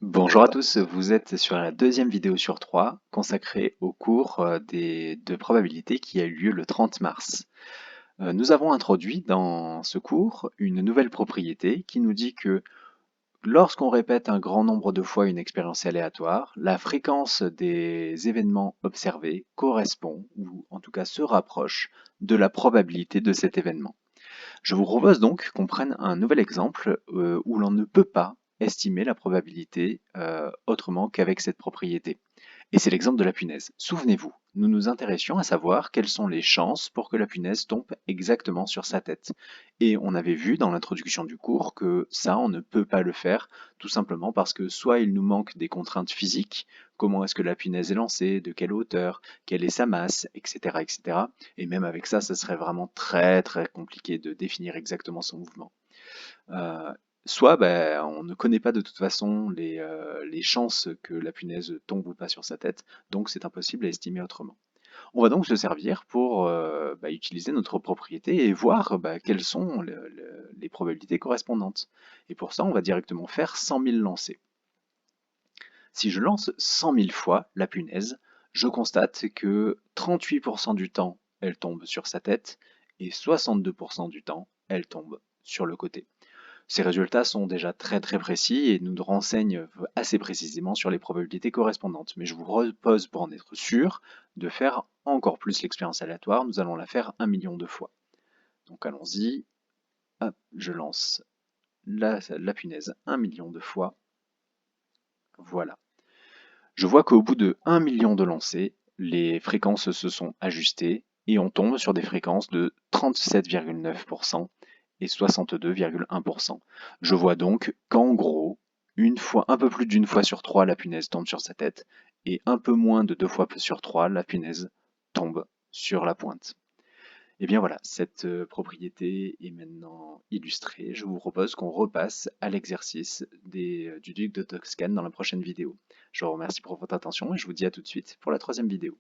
Bonjour à tous, vous êtes sur la deuxième vidéo sur 3 consacrée au cours de probabilité qui a eu lieu le 30 mars. Nous avons introduit dans ce cours une nouvelle propriété qui nous dit que lorsqu'on répète un grand nombre de fois une expérience aléatoire, la fréquence des événements observés correspond, ou en tout cas se rapproche, de la probabilité de cet événement. Je vous propose donc qu'on prenne un nouvel exemple où l'on ne peut pas estimer la probabilité autrement qu'avec cette propriété. Et c'est l'exemple de la punaise. Souvenez-vous, nous nous intéressions à savoir quelles sont les chances pour que la punaise tombe exactement sur sa tête. Et on avait vu dans l'introduction du cours que ça, on ne peut pas le faire, tout simplement parce que soit il nous manque des contraintes physiques, comment est-ce que la punaise est lancée, de quelle hauteur, quelle est sa masse, etc. etc. Et même avec ça, ça serait vraiment très très compliqué de définir exactement son mouvement. Euh, Soit on ne connaît pas de toute façon les chances que la punaise tombe ou pas sur sa tête, donc c'est impossible à estimer autrement. On va donc se servir pour utiliser notre propriété et voir quelles sont les probabilités correspondantes. Et pour ça, on va directement faire 100 000 lancers. Si je lance 100 000 fois la punaise, je constate que 38% du temps, elle tombe sur sa tête et 62% du temps, elle tombe sur le côté. Ces résultats sont déjà très très précis et nous renseignent assez précisément sur les probabilités correspondantes. Mais je vous propose, pour en être sûr, de faire encore plus l'expérience aléatoire. Nous allons la faire 1 million de fois. Donc allons-y. Hop, je lance la punaise 1 million de fois. Voilà. Je vois qu'au bout de 1 million de lancers, les fréquences se sont ajustées et on tombe sur des fréquences de 37,9% et 62,1%. Je vois donc qu'en gros, une fois, un peu plus d'une fois sur trois, la punaise tombe sur sa tête et un peu moins de 2 fois sur trois, la punaise tombe sur la pointe. Et bien voilà, cette propriété est maintenant illustrée. Je vous propose qu'on repasse à l'exercice du duc de Toscane dans la prochaine vidéo. Je vous remercie pour votre attention et je vous dis à tout de suite pour la troisième vidéo.